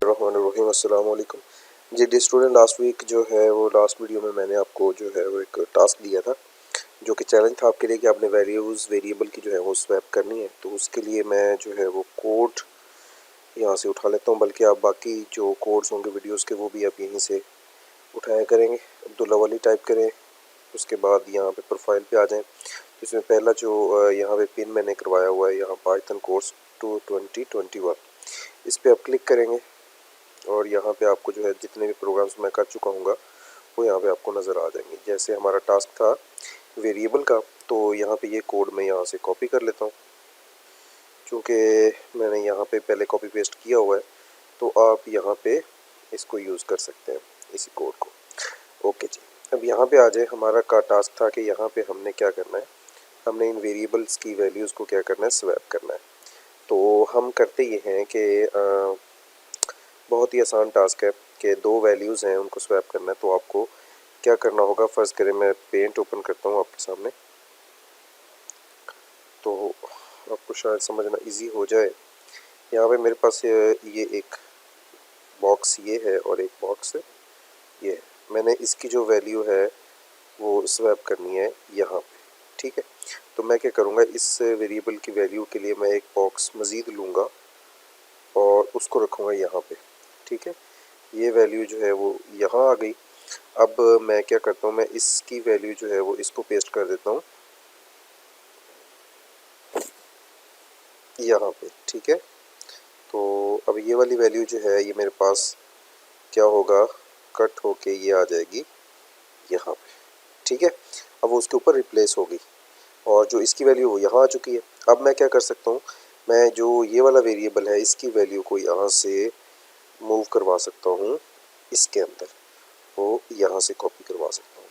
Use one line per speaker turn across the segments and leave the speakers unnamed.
बिस्मिल्लाहिर्रहमानिर्रहीम। अस्सलाम वालेकुम जी। डी स्टूडेंट, लास्ट वीक जो है वो लास्ट वीडियो में मैंने आपको जो है वो एक टास्क दिया था जो कि चैलेंज था आपके लिए कि आपने वेरिएबल की जो है वो स्वैप करनी है। तो उसके लिए मैं जो है वो कोड यहाँ से उठा लेता हूँ, बल्कि आप बाकी जो कोड्स होंगे वीडियोस के वो भी आप यहीं से उठाया करेंगे। अब्दुल्ला वाली टाइप करें, उसके बाद यहाँ पे प्रोफाइल पे आ जाएं। तो इसमें पहला जो यहाँ पे पिन मैंने करवाया हुआ है, यहाँ पाइथन कोर्स 2021, इस पर आप क्लिक करेंगे और यहाँ पे आपको जो है जितने भी प्रोग्राम्स मैं कर चुका हूँ वो यहाँ पे आपको नज़र आ जाएंगे। जैसे हमारा टास्क था वेरिएबल का, तो यहाँ पे ये कोड मैं यहाँ से कॉपी कर लेता हूँ, क्योंकि मैंने यहाँ पे पहले कॉपी पेस्ट किया हुआ है। तो आप यहाँ पे इसको यूज़ कर सकते हैं, इसी कोड को। ओके जी, अब यहाँ पे आ जाए। हमारा का टास्क था कि यहाँ पे हमने क्या करना है, हमने इन वेरिएबल्स की वैल्यूज़ को क्या करना है, स्वैप करना है। तो हम करते ये हैं कि बहुत ही आसान टास्क है कि दो वैल्यूज़ हैं उनको स्वैप करना है। तो आपको क्या करना होगा, फ़र्ज़ करें मैं पेंट ओपन करता हूँ आपके सामने, तो आपको शायद समझना इजी हो जाए। यहाँ पे मेरे पास ये एक बॉक्स ये है और एक बॉक्स ये है। मैंने इसकी जो वैल्यू है वो स्वैप करनी है यहाँ पे, ठीक है। तो मैं क्या करूँगा, इस वेरिएबल की वैल्यू के लिए मैं एक बॉक्स मज़ीद लूँगा और उसको रखूँगा यहाँ पे, ठीक है। ये वैल्यू जो है वो यहाँ आ गई। अब मैं क्या करता हूँ, मैं इसकी वैल्यू जो है वो इसको पेस्ट कर देता हूँ यहाँ पे, ठीक है। तो अब ये वाली वैल्यू जो है ये मेरे पास क्या होगा, कट होके ये आ जाएगी यहाँ पे, ठीक है। अब वो उसके ऊपर रिप्लेस होगी और जो इसकी वैल्यू वो यहाँ आ चुकी है। अब मैं क्या कर सकता हूँ, मैं जो ये वाला वेरिएबल है इसकी वैल्यू को यहाँ से मूव करवा सकता हूँ इसके अंदर, वो यहाँ से कॉपी करवा सकता हूँ,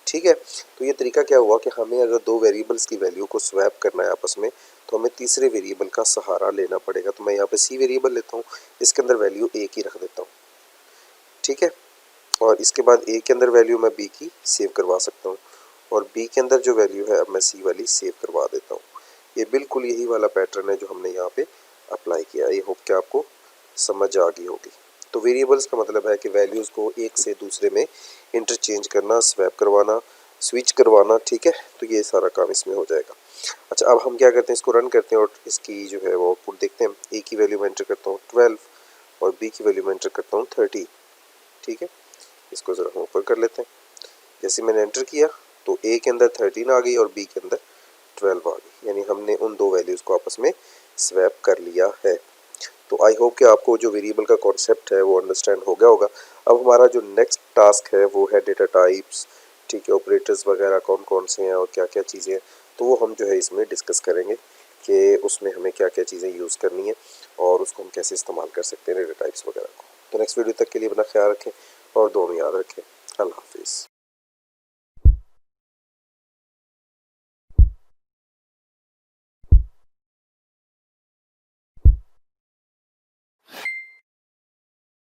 ठीक है। तो ये तरीका क्या हुआ कि हमें अगर दो वेरिएबल्स की वैल्यू को स्वैप करना है आपस में, तो हमें तीसरे वेरिएबल का सहारा लेना पड़ेगा। तो मैं यहाँ पे सी वेरिएबल लेता हूँ, इसके अंदर वैल्यू ए की रख देता हूँ, ठीक है। और इसके बाद ए के अंदर वैल्यू मैं बी की सेव करवा सकता हूँ और बी के अंदर जो वैल्यू है अब मैं सी वाली सेव करवा देता हूँ। ये बिल्कुल यही वाला पैटर्न है जो हमने यहाँ पे अप्लाई किया। आई होप कि आपको समझ आ गई होगी। तो वेरिएबल्स का मतलब है कि वैल्यूज़ को एक से दूसरे में इंटरचेंज करना, स्वैप करवाना, स्विच करवाना, ठीक है। तो ये सारा काम इसमें हो जाएगा। अच्छा, अब हम क्या करते हैं, इसको रन करते हैं और इसकी जो है वो आउटपुट देखते हैं। ए की वैल्यू मैं एंटर करता हूँ 12 और बी की वैल्यू मैं एंटर करता हूँ 30, ठीक है। इसको ज़रा हम ऊपर कर लेते हैं। जैसे मैंने एंटर किया तो ए के अंदर 13 आ गई और बी के अंदर 12 आ गई, यानी हमने उन दो वैल्यूज़ को आपस में स्वैप कर लिया है। तो आई होप कि आपको जो वेरिएबल का कॉन्सेप्ट है वो अंडरस्टैंड हो गया होगा। अब हमारा जो नेक्स्ट टास्क है वो है डेटा टाइप्स, ठीक है, ऑपरेटर्स वगैरह कौन कौन से हैं और क्या क्या चीज़ें हैं। तो वो हम जो है इसमें डिस्कस करेंगे कि उसमें हमें क्या क्या चीज़ें यूज़ करनी है और उसको हम कैसे इस्तेमाल कर सकते हैं डेटा टाइप्स वगैरह को। तो नेक्स्ट वीडियो तक के लिए अपना ख्याल रखें और दुआ में याद रखें। अल्लाह हाफिज़।